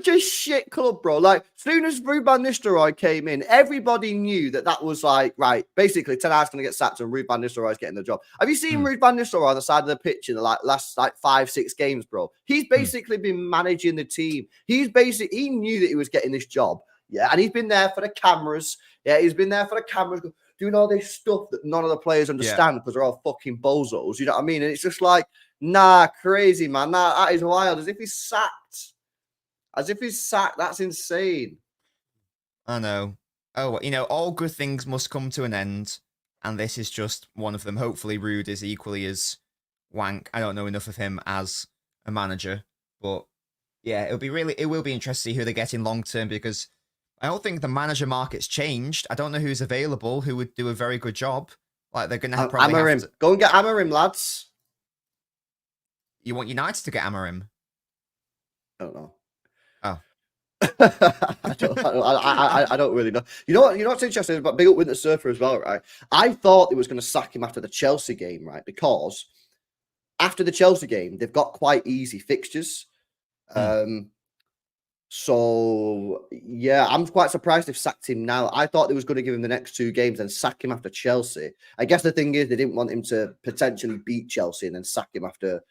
a shit club, bro. Like, as soon as Ruud van Nistelrooy came in, everybody knew that was like, right, basically, Ten Hag's going to get sacked and Ruud van Nistelrooy's getting the job. Have you seen Ruud van Nistelrooy on the side of the pitch in the last 5-6 games, bro? He's basically been managing the team. He knew that he was getting this job. Yeah, and he's been there for the cameras. Yeah, he's been there for the cameras, doing all this stuff that none of the players understand because they're all fucking bozos. You know what I mean? And it's just like, nah, crazy, man. That is wild. As if he's sacked. That's insane. I know. Oh, all good things must come to an end. And this is just one of them. Hopefully, Ruud is equally as wank. I don't know enough of him as a manager. But yeah, it will be interesting to see who they get in long term, because I don't think the manager market's changed. I don't know who's available, who would do a very good job. Like they're going to probably Amarim. have to... Go and get Amarim, lads. You want United to get Amarim? I don't know. Oh. I don't really know. You know what's interesting about big up Winter Surfer as well, right? I thought they was going to sack him after the Chelsea game, right? Because after the Chelsea game, they've got quite easy fixtures. So yeah, I'm quite surprised they've sacked him now. I thought they was going to give him the next 2 games and sack him after Chelsea. I guess the thing is they didn't want him to potentially beat Chelsea and then sack him after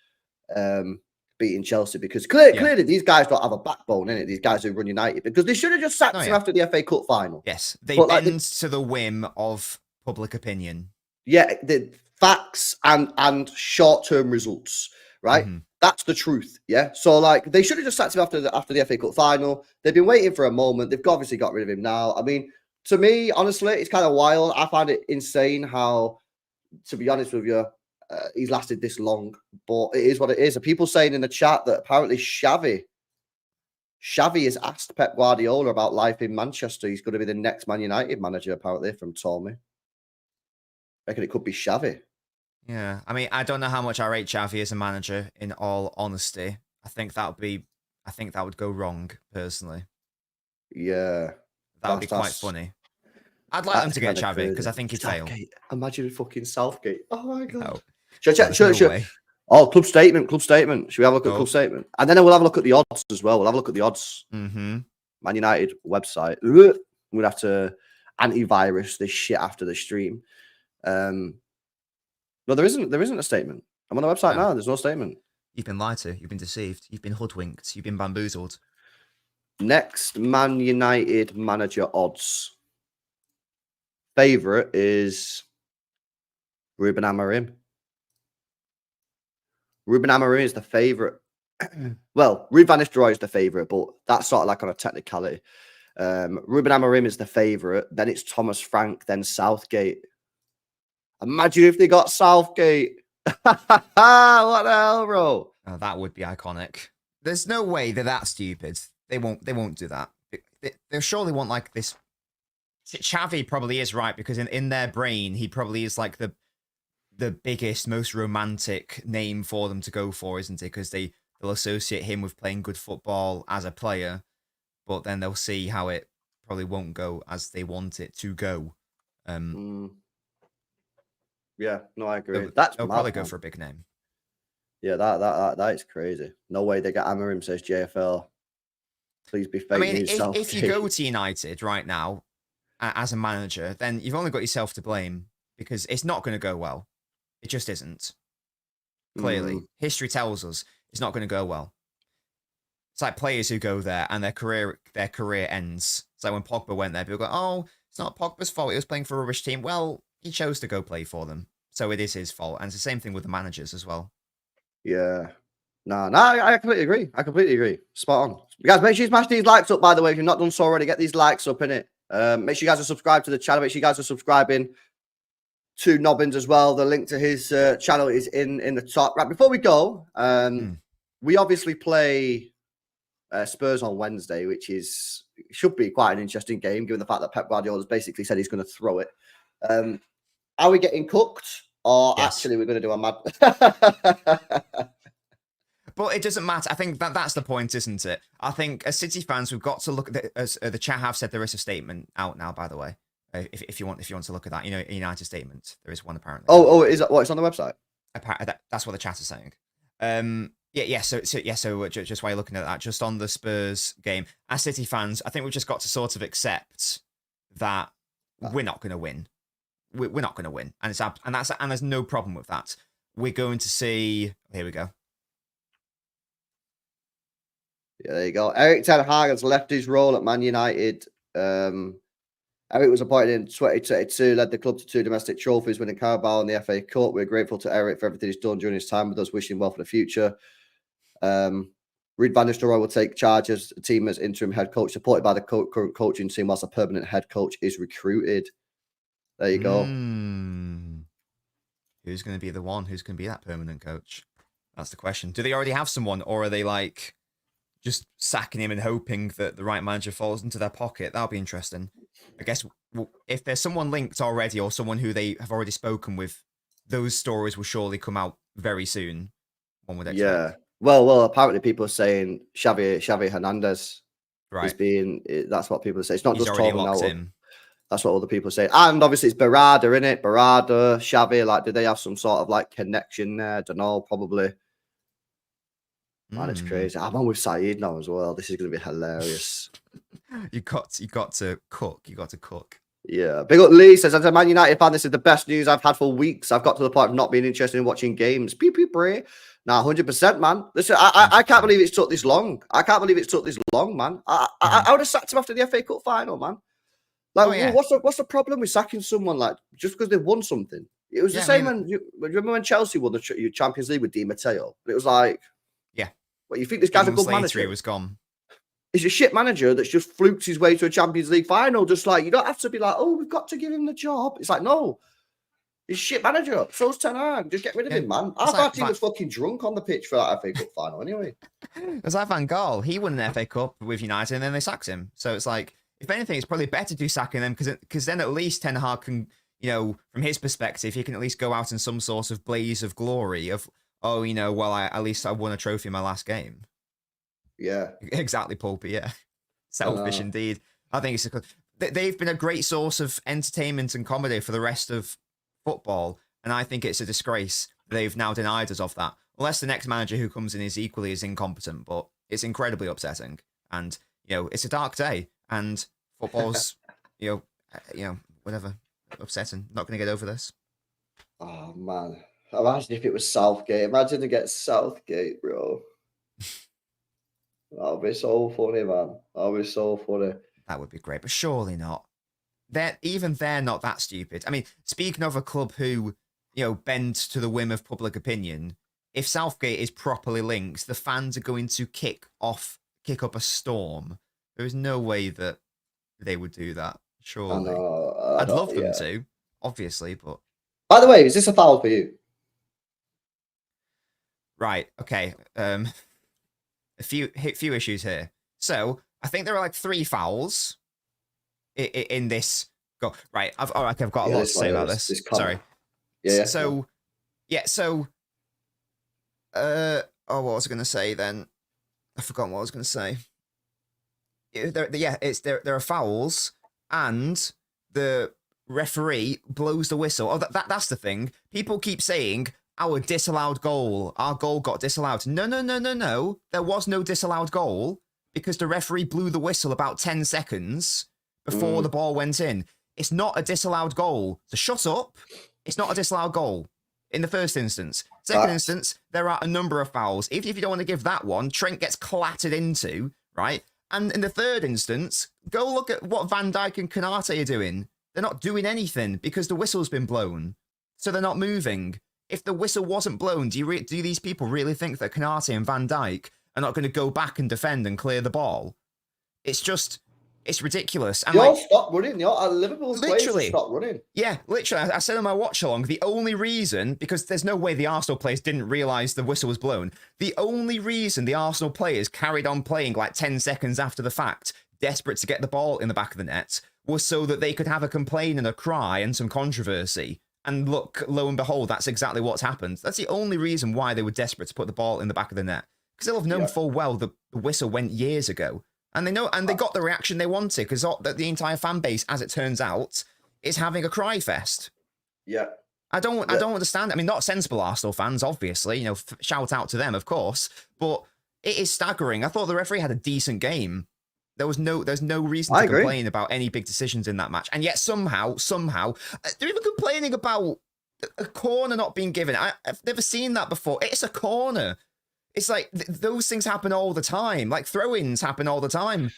beating Chelsea, because clearly these guys don't have a backbone, innit? These guys who run United, because they should have just sacked him after the FA Cup final. Yes, they bend to the whim of public opinion. Yeah, the facts and short-term results, right? That's the truth, yeah? So, like, they should have just sacked him after the FA Cup final. They've been waiting for a moment. They've obviously got rid of him now. I mean, to me, honestly, it's kind of wild. I find it insane how, to be honest with you, he's lasted this long, but it is what it is. Are people saying in the chat that apparently Xavi has asked Pep Guardiola about life in Manchester? He's going to be the next Man United manager, apparently, from Tommy. I reckon it could be Xavi. Yeah, I mean, I don't know how much I rate Xavi as a manager, in all honesty. I think that would go wrong, personally. Yeah. That would be quite funny. I'd like them to get Xavi, because I think he'd fail. Imagine fucking Southgate. Oh my God. No. Sure. Oh, club statement. Should we have a look at club statement? And then we'll have a look at the odds as well. We'll have a look at the odds. Man United website. We'd have to antivirus this shit after the stream. No, there isn't a statement. I'm on the website now. There's no statement. You've been lied to. You've been deceived. You've been hoodwinked. You've been bamboozled. Next Man United manager odds. Favorite is Ruben Amorim. Ruben Amorim is the favorite. Well, Ruud van Nistelrooy is the favorite, but that's sort of like on a technicality. Ruben Amorim is the favorite. Then it's Thomas Frank. Then Southgate. Imagine if they got Southgate. What the hell, bro? Oh, that would be iconic. There's no way they're that stupid. They won't do that. They surely want like this. Xavi probably is right, because in their brain, he probably is like the biggest, most romantic name for them to go for, isn't it? Because they'll associate him with playing good football as a player, but then they'll see how it probably won't go as they want it to go. Yeah, no, I agree. They'll probably go for a big name. Yeah, that is crazy. No way they get Amorim, says JFL. Please be fake. I mean, if you go to United right now as a manager, then you've only got yourself to blame, because it's not going to go well. It just isn't. Clearly, history tells us it's not going to go well. It's like players who go there and their career ends. It's like when Pogba went there, people go, "Oh, it's not Pogba's fault. He was playing for a rubbish team." Well, he chose to go play for them, so it is his fault. And it's the same thing with the managers as well. Yeah. No, I completely agree. Spot on. You guys, make sure you smash these likes up, by the way. If you've not done so already, get these likes up, innit? Make sure you guys are subscribed to the channel. Make sure you guys are subscribing to Nobbins as well. The link to his channel is in the top. Right, before we go, we obviously play Spurs on Wednesday, which should be quite an interesting game, given the fact that Pep Guardiola has basically said he's going to throw it. Are we getting cooked, or actually we're going to do a mad... But it doesn't matter. I think that's the point, isn't it? I think as City fans, we've got to look at as the chat have said, there is a statement out now, by the way. If you want to look at that, a United statement, there is one apparently. Oh, is that what? It's on the website. That's what the chat is saying. So just while you're looking at that, just on the Spurs game, as City fans, I think we've just got to sort of accept that we're not going to win. We're not going to win, and there's no problem with that. We're going to see. Here we go. Yeah, there you go. Erik Ten Hag has left his role at Man United. Erik was appointed in 2022, led the club to 2 domestic trophies, winning Carabao and the FA Cup. We're grateful to Erik for everything he's done during his time with us, wishing him well for the future. Ruud van Nistelrooy will take charge as a team as interim head coach, supported by the current coaching team, whilst a permanent head coach is recruited. There you go. Who's going to be the one? Who's going to be that permanent coach? That's the question. Do they already have someone, or are they like just sacking him and hoping that the right manager falls into their pocket? That'll be interesting. I guess if there's someone linked already or someone who they have already spoken with, those stories will surely come out very soon. One would expect. Yeah. Well, apparently people are saying Xavi Hernandez is Right. being. That's what people say. It's not He's just already talking locked now. in. That's what other people say. And obviously it's Barada, in it. Barada, Xavi. Like, do they have some sort of like connection there? I don't know. Probably. Man, it's crazy. I'm on with Saeed now as well. This is going to be hilarious. You got to cook. You got to cook. Yeah. Big up Lee says, as a Man United fan, this is the best news I've had for weeks. I've got to the point of not being interested in watching games. Pew, pew, pray. Nah, 100%, man. Listen, I can't believe it's took this long. I can't believe it's took this long, man. I would have sacked him after the FA Cup final, man. Like, what's the problem with sacking someone like just because they've won something? It was the same when you remember when Chelsea won the Champions League with Di Matteo. It was like, well, you think this guy's a good manager? He was gone. He's a shit manager that's just fluked his way to a Champions League final. Just like, you don't have to be like, oh, we've got to give him the job. It's like, no, he's a shit manager. So's Ten Hag. Just get rid of him, man. Half our team was fucking drunk on the pitch for that FA Cup final anyway. It was like Van Gaal. He won an FA Cup with United and then they sacked him. So it's like, if anything, it's probably better to do sacking them because then at least Ten Hag can, from his perspective, he can at least go out in some sort of blaze of glory of, at least I won a trophy in my last game. Yeah. Exactly, Pulpy, yeah. Selfish indeed. I think they've been a great source of entertainment and comedy for the rest of football, and I think it's a disgrace they've now denied us of that. Unless the next manager who comes in is equally as incompetent, but it's incredibly upsetting. And, it's a dark day, and football's, whatever, upsetting. Not going to get over this. Oh, man. Imagine if it was Southgate. Imagine to get Southgate, bro. That would be so funny, man. That would be so funny. That would be great, but surely not. They're not that stupid. I mean, speaking of a club who, bend to the whim of public opinion, if Southgate is properly linked, the fans are going to kick up a storm. There is no way that they would do that, surely. I'd love them to, obviously, but... By the way, is this a foul for you? Right, okay. A few issues here. So I think there are like 3 fouls in this. Go right. I've got a lot to say about this. Sorry. Yeah. So. What was I going to say then? I forgot what I was going to say. There are fouls, and the referee blows the whistle. Oh, that's the thing. People keep saying, our disallowed goal. Our goal got disallowed. No. There was no disallowed goal because the referee blew the whistle about 10 seconds before the ball went in. It's not a disallowed goal. So shut up. It's not a disallowed goal in the first instance. Second instance, there are a number of fouls. If you don't want to give that one, Trent gets clattered into, right? And in the third instance, go look at what Van Dijk and Konate are doing. They're not doing anything because the whistle's been blown. So they're not moving. If the whistle wasn't blown, do these people really think that Konate and Van Dijk are not going to go back and defend and clear the ball? It's ridiculous. And Y'all stop running. Liverpool's literally players stop running. Yeah, literally. I said on my watch along, the only reason, because there's no way the Arsenal players didn't realise the whistle was blown, the only reason the Arsenal players carried on playing like 10 seconds after the fact, desperate to get the ball in the back of the net, was so that they could have a complaint and a cry and some controversy. And look, lo and behold, that's exactly what's happened. That's the only reason why they were desperate to put the ball in the back of the net. Because they'll have known full well the whistle went years ago. And they know, and they got the reaction they wanted, because the entire fan base, as it turns out, is having a cry fest. Yeah. I don't understand. I mean, not sensible Arsenal fans, obviously. Shout out to them, of course. But it is staggering. I thought the referee had a decent game. There's no reason to complain about any big decisions in that match. And yet somehow, they're even complaining about a corner not being given. I've never seen that before. It's a corner. It's like those things happen all the time. Like throw-ins happen all the time.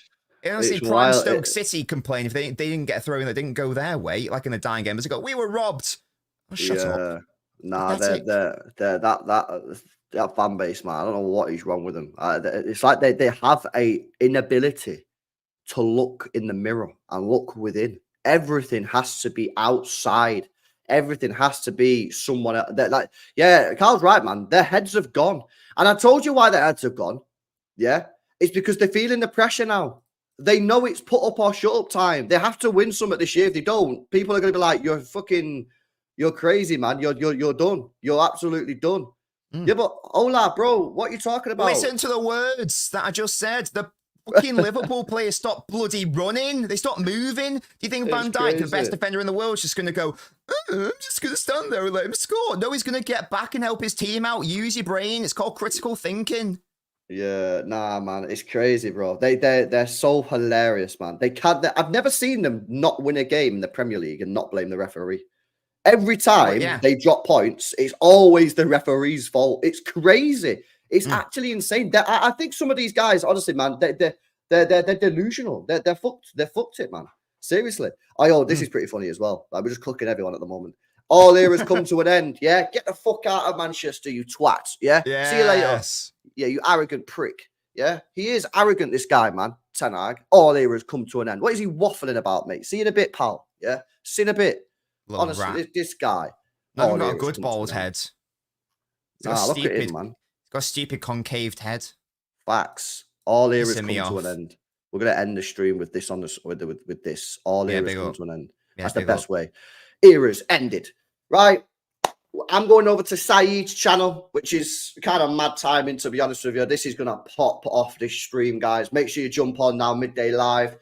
I see Prime Stoke City complain if they didn't get a throw-in that didn't go their way, like in the dying game. They go, we were robbed. Oh, shut up. Nah, that fan base, man. I don't know what is wrong with them. It's like they have a inability to look in the mirror and look within. Everything has to be outside. Everything has to be someone else. Carl's right, man. Their heads have gone. And I told you why their heads have gone. Yeah. It's because they're feeling the pressure now. they know it's put up or shut up time. They have to win some this year. If they don't, people are going to be like, you're crazy, man. You're done. You're absolutely done. Yeah, but hola, bro, what are you talking about? Listen to the words that I just said. The fucking Liverpool players stopped bloody running. They stopped moving. Do you think Van Dijk, the best defender in the world, is just going to go, I'm just going to stand there and let him score? No, he's going to get back and help his team out. Use your brain. It's called critical thinking. Yeah, nah, man, it's crazy, bro. They're so hilarious, man. I've never seen them not win a game in the Premier League and not blame the referee. Every time they drop points, it's always the referee's fault. It's crazy. It's actually insane. I think some of these guys, honestly, man, they're delusional. They're fucked. They're fucked it, man. Seriously. This is pretty funny as well. Like, we're just cooking everyone at the moment. All eras come to an end. Yeah, get the fuck out of Manchester, you twat. Yeah, see you later. Yeah, you arrogant prick. Yeah, he is arrogant. This guy, man. Ten Hag. All eras come to an end. What is he waffling about, mate? See you in a bit, pal. Yeah, see you in a bit. Little honestly, this guy. No, got a good bald head. Look at him, man. He's got a stupid concaved head. Facts. All eras come to an end. We're gonna end the stream with this on with this. All eras come to an end. That's the best way. Eras ended. Right. I'm going over to Saeed's channel, which is kind of mad timing, to be honest with you. This is gonna pop off this stream, guys. Make sure you jump on now, midday live.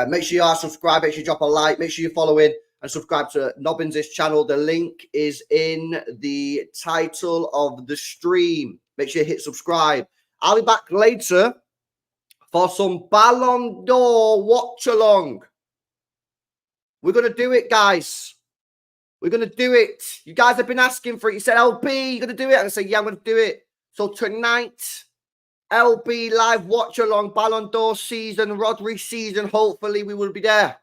Make sure you are subscribed. Make sure you drop a like. Make sure you follow in and subscribe to Nobbins' channel. The link is in the title of the stream. Make sure you hit subscribe. I'll be back later for some Ballon d'Or watch along. We're going to do it, guys. We're going to do it. You guys have been asking for it. You said, LB, you're going to do it? And I said, yeah, I'm going to do it. So tonight, LB live watch along, Ballon d'Or season, Rodri season. Hopefully we will be there.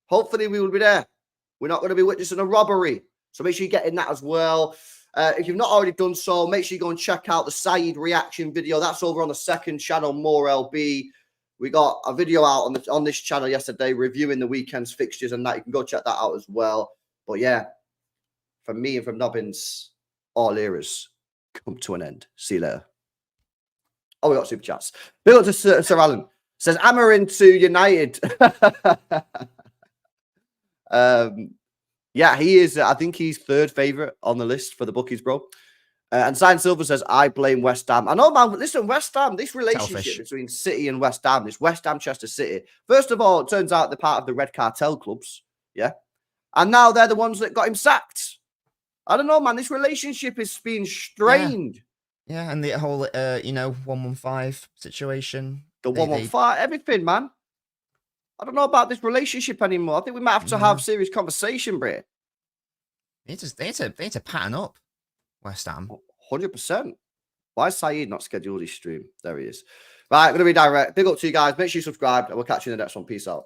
Hopefully we will be there. We're not going to be witnessing a robbery. So make sure you get in that as well. If you've not already done so, make sure you go and check out the Saeed reaction video. That's over on the second channel, More LB. We got a video out on this channel yesterday reviewing the weekend's fixtures and that. You can go check that out as well. But yeah, from me and from Nobbins, all eras come to an end. See you later. Oh, we got super chats. Big up to Sir Alan. Says, Amarin to United. Yeah, he is. I think he's third favourite on the list for the bookies, bro. And Sign Silver says, I blame West Ham. I know, man. Listen, West Ham, this relationship between City and West Ham, this West Ham Chester City. First of all, it turns out they're part of the Red Cartel clubs. Yeah. And now they're the ones that got him sacked. I don't know, man. This relationship is being strained. Yeah, and the whole, 115 situation. The 115, everything, man. I don't know about this relationship anymore. I think we might have to have serious conversation, Bray. They need to pattern up, West Ham. 100%. Why is Saeed not scheduled his stream? There he is. Right, I'm going to redirect. Big up to you guys. Make sure you subscribe, and we'll catch you in the next one. Peace out.